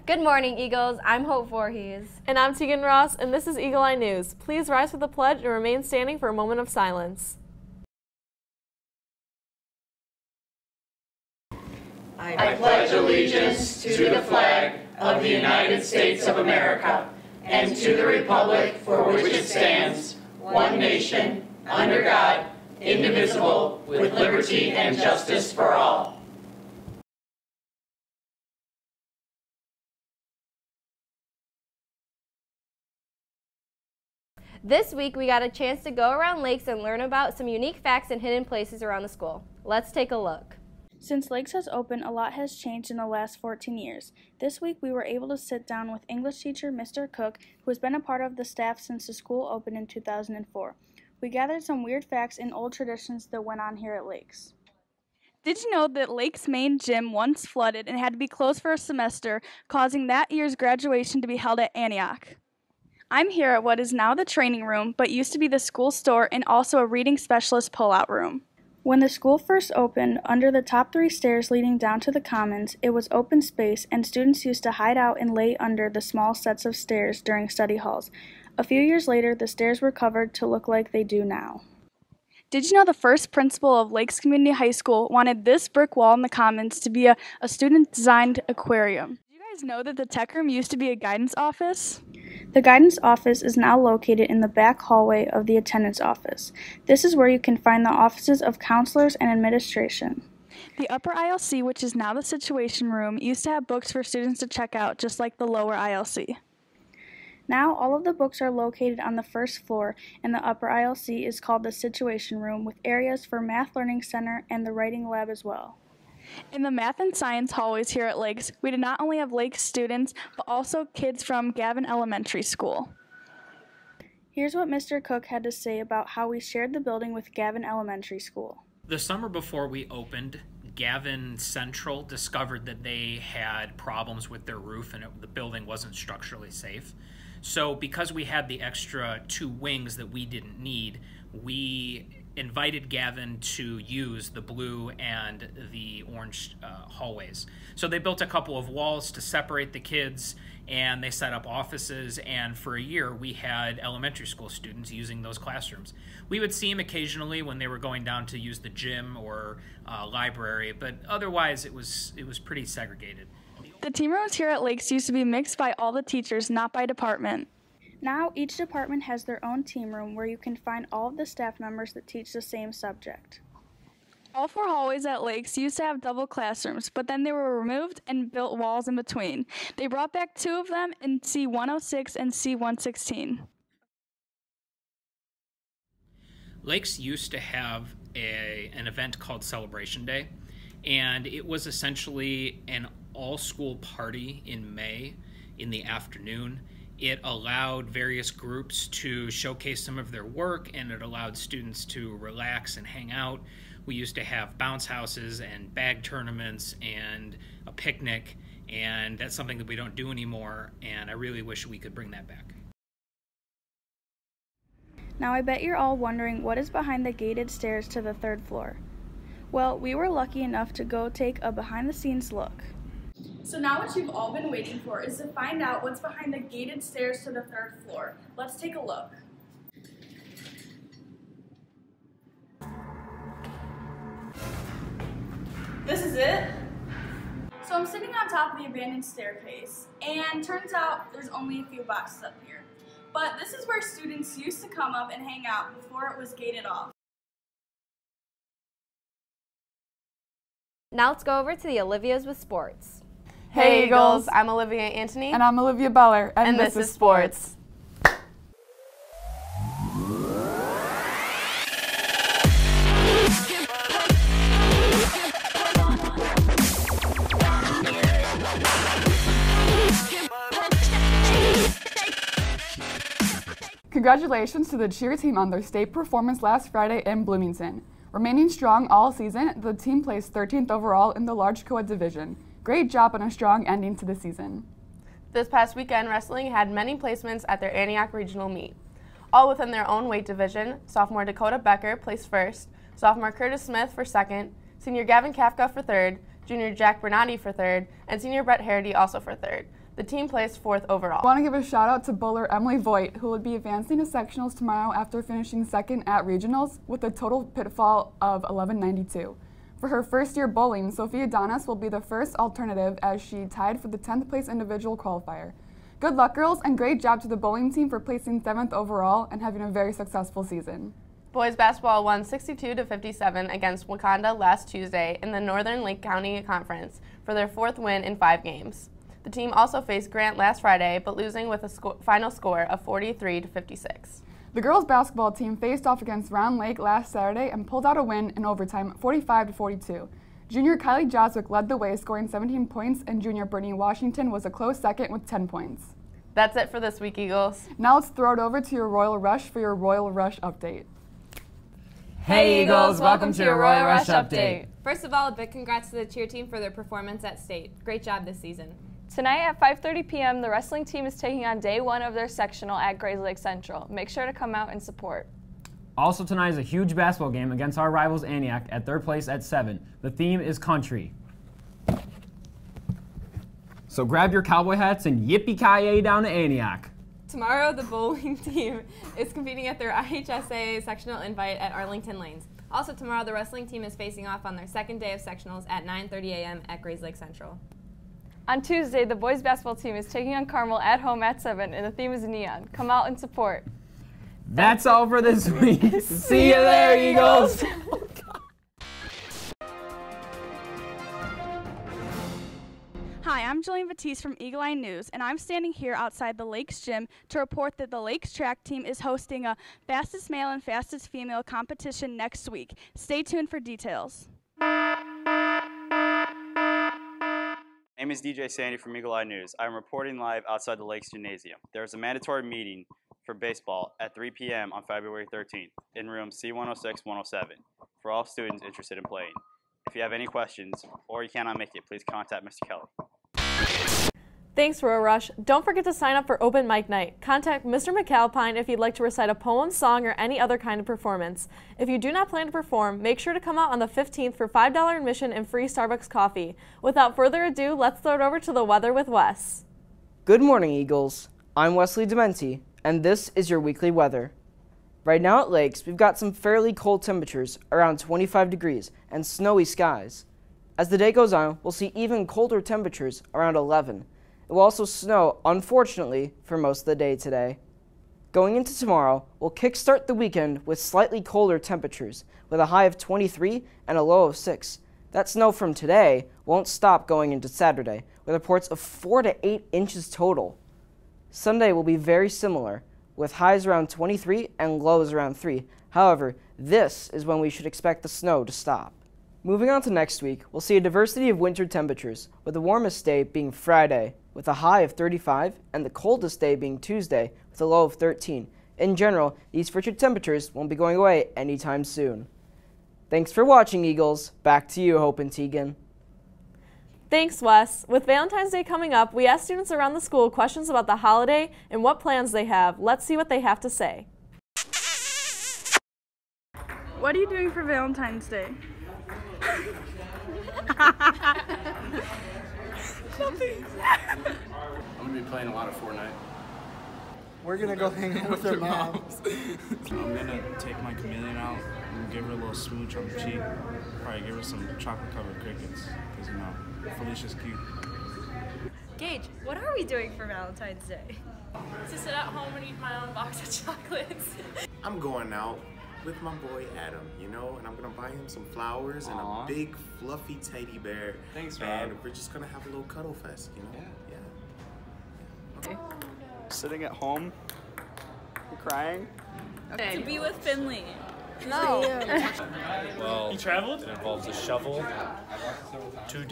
Good morning, Eagles. I'm Hope Voorhees. And I'm Tegan Ross, and this is Eagle Eye News. Please rise for the pledge and remain standing for a moment of silence. I pledge allegiance to the flag of the United States of America and to the republic for which it stands, one nation, under God, indivisible, with liberty and justice for all. This week, we got a chance to go around lakes and learn about some unique facts and hidden places around the school. Let's take a look. Since Lakes has opened, a lot has changed in the last 14 years. This week, we were able to sit down with English teacher Mr. Cook, who has been a part of the staff since the school opened in 2004. We gathered some weird facts and old traditions that went on here at Lakes. Did you know that Lake's main gym once flooded and had to be closed for a semester, causing that year's graduation to be held at Antioch? I'm here at what is now the training room, but used to be the school store and also a reading specialist pull-out room. When the school first opened, under the top 3 stairs leading down to the commons, it was open space and students used to hide out and lay under the small sets of stairs during study halls. A few years later, the stairs were covered to look like they do now. Did you know the first principal of Lakes Community High School wanted this brick wall in the commons to be a student-designed aquarium? Did you guys know that the tech room used to be a guidance office? The guidance office is now located in the back hallway of the attendance office. This is where you can find the offices of counselors and administration. The upper ILC, which is now the situation room, used to have books for students to check out, just like the lower ILC. Now all of the books are located on the first floor, and the upper ILC is called the situation room, with areas for Math Learning Center and the writing lab as well. In the math and science hallways here at Lakes, we did not only have Lakes students, but also kids from Gavin Elementary School. Here's what Mr. Cook had to say about how we shared the building with Gavin Elementary School. The summer before we opened, Gavin Central discovered that they had problems with their roof and the building wasn't structurally safe. So because we had the extra 2 wings that we didn't need, we invited Gavin to use the blue and the orange hallways. So they built a couple of walls to separate the kids, and they set up offices, and for a year we had elementary school students using those classrooms. We would see them occasionally when they were going down to use the gym or library, but otherwise it was pretty segregated. The team rooms here at Lakes used to be mixed by all the teachers, not by department. Now each department has their own team room where you can find all of the staff members that teach the same subject. All 4 hallways at Lakes used to have double classrooms, but then they were removed and built walls in between. They brought back 2 of them in C106 and C116. Lakes used to have an event called Celebration Day, and it was essentially an all-school party in May in the afternoon. It allowed various groups to showcase some of their work, and it allowed students to relax and hang out. We used to have bounce houses and bag tournaments and a picnic, and that's something that we don't do anymore, and I really wish we could bring that back. Now I bet you're all wondering what is behind the gated stairs to the 3rd floor. Well, we were lucky enough to go take a behind-the-scenes look. So now what you've all been waiting for is to find out what's behind the gated stairs to the 3rd floor. Let's take a look. This is it. So I'm sitting on top of the abandoned staircase, and turns out there's only a few boxes up here. But this is where students used to come up and hang out before it was gated off. Now let's go over to the Olivias with sports. Hey Eagles, I'm Olivia Antony. And I'm Olivia Beller, and this is Sports. Congratulations to the cheer team on their state performance last Friday in Bloomington. Remaining strong all season, the team placed 13th overall in the large co-ed division. Great job on a strong ending to the season. This past weekend, wrestling had many placements at their Antioch regional meet. All within their own weight division, sophomore Dakota Becker placed first, sophomore Curtis Smith for second, senior Gavin Kafka for third, junior Jack Bernardi for third, and senior Brett Harity also for third. The team placed 4th overall. I want to give a shout out to bowler Emily Voigt, who will be advancing to sectionals tomorrow after finishing 2nd at regionals with a total pitfall of 1192. For her first year bowling, Sophia Donis will be the first alternative as she tied for the 10th place individual qualifier. Good luck, girls, and great job to the bowling team for placing 7th overall and having a very successful season. Boys basketball won 62-57 against Wakanda last Tuesday in the Northern Lake County Conference for their 4th win in 5 games. The team also faced Grant last Friday, but losing with a final score of 43-56. The girls basketball team faced off against Round Lake last Saturday and pulled out a win in overtime, 45-42. Junior Kylie Joswick led the way, scoring 17 points, and junior Brittany Washington was a close second with 10 points. That's it for this week, Eagles. Now let's throw it over to your Royal Rush for your Royal Rush update. Hey Eagles, welcome to your Royal Rush update. First of all, a big congrats to the cheer team for their performance at state. Great job this season. Tonight at 5:30 p.m., the wrestling team is taking on day 1 of their sectional at Grays Lake Central. Make sure to come out and support. Also tonight is a huge basketball game against our rivals Antioch at their place at 7. The theme is country. So grab your cowboy hats and yippee-ki-yay down to Antioch. Tomorrow, the bowling team is competing at their IHSA sectional invite at Arlington Lanes. Also tomorrow, the wrestling team is facing off on their 2nd day of sectionals at 9:30 a.m. at Grays Lake Central. On Tuesday, the boys basketball team is taking on Carmel at home at 7, and the theme is neon. Come out and support. That's all for this week. See you there, Eagles. Hi, I'm Jillian Batiste from Eagle Eye News, and I'm standing here outside the Lakes Gym to report that the Lakes track team is hosting a fastest male and fastest female competition next week. Stay tuned for details. My name is DJ Sandy from Eagle Eye News. I'm reporting live outside the Lakes Gymnasium. There is a mandatory meeting for baseball at 3 p.m. on February 13th in room C106-107 for all students interested in playing. If you have any questions or you cannot make it, please contact Mr. Kelly. Thanks, Royal Rush. Don't forget to sign up for Open Mic Night. Contact Mr. McAlpine if you'd like to recite a poem, song, or any other kind of performance. If you do not plan to perform, make sure to come out on the 15th for $5 admission and free Starbucks coffee. Without further ado, let's throw it over to the weather with Wes. Good morning, Eagles. I'm Wesley Dementi, and this is your weekly weather. Right now at Lakes, we've got some fairly cold temperatures, around 25 degrees, and snowy skies. As the day goes on, we'll see even colder temperatures, around 11. It will also snow, unfortunately, for most of the day today. Going into tomorrow, we'll kickstart the weekend with slightly colder temperatures, with a high of 23 and a low of 6. That snow from today won't stop going into Saturday, with reports of 4 to 8 inches total. Sunday will be very similar, with highs around 23 and lows around 3. However, this is when we should expect the snow to stop. Moving on to next week, we'll see a diversity of winter temperatures, with the warmest day being Friday, with a high of 35, and the coldest day being Tuesday, with a low of 13. In general, these frigid temperatures won't be going away anytime soon. Thanks for watching, Eagles. Back to you, Hope and Tegan. Thanks, Wes. With Valentine's Day coming up, we asked students around the school questions about the holiday and what plans they have. Let's see what they have to say. What are you doing for Valentine's Day? Nothing. I'm going to be playing a lot of Fortnite. We're going to go hang out with their moms. I'm going to take my chameleon out and give her a little smooch on the cheek. Probably give her some chocolate-covered crickets, because, you know, Felicia's cute. Gage, what are we doing for Valentine's Day? To sit at home and eat my own box of chocolates. I'm going out with my boy Adam, you know, and I'm gonna buy him some flowers and a big fluffy teddy bear. Thanks, Rob. And we're just gonna have a little cuddle fest, you know? Yeah. Okay. Sitting at home, crying. To be with Finley. No. Well, he traveled? It involves a shovel, two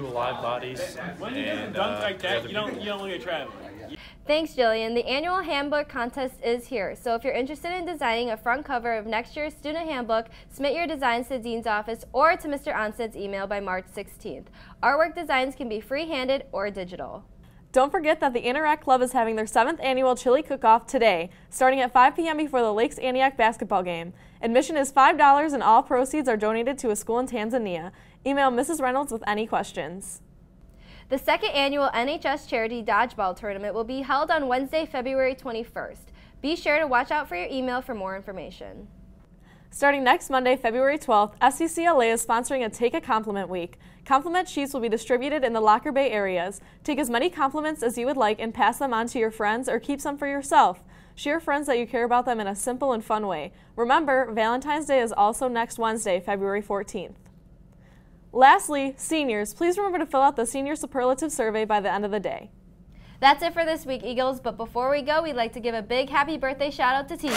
alive bodies, When you get and dunked like that, you don't look at traveling. Thanks, Jillian. The annual handbook contest is here, so if you're interested in designing a front cover of next year's student handbook, submit your designs to the Dean's office or to Mr. Onsted's email by March 16th. Artwork designs can be free-handed or digital. Don't forget that the Interact Club is having their 7th annual chili cook-off today, starting at 5 p.m. before the Lakes Antioch basketball game. Admission is $5 and all proceeds are donated to a school in Tanzania. Email Mrs. Reynolds with any questions. The second annual NHS Charity Dodgeball Tournament will be held on Wednesday, February 21st. Be sure to watch out for your email for more information. Starting next Monday, February 12th, SCCLA is sponsoring a Take a Compliment Week. Compliment sheets will be distributed in the Locker Bay areas. Take as many compliments as you would like and pass them on to your friends or keep some for yourself. Show your friends that you care about them in a simple and fun way. Remember, Valentine's Day is also next Wednesday, February 14th. Lastly, seniors, please remember to fill out the Senior Superlative Survey by the end of the day. That's it for this week, Eagles, but before we go, we'd like to give a big happy birthday shout out to Tegan.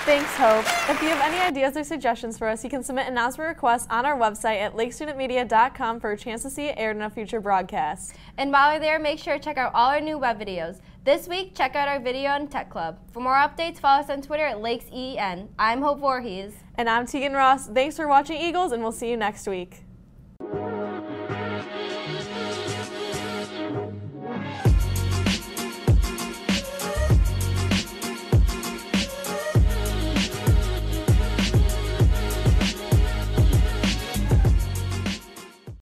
Thanks, Hope. If you have any ideas or suggestions for us, you can submit announcement requests on our website at lakestudentmedia.com for a chance to see it aired in a future broadcast. And while you're there, make sure to check out all our new web videos. This week, check out our video on Tech Club. For more updates, follow us on Twitter at LakesEN. I'm Hope Voorhees. And I'm Tegan Ross. Thanks for watching, Eagles, and we'll see you next week.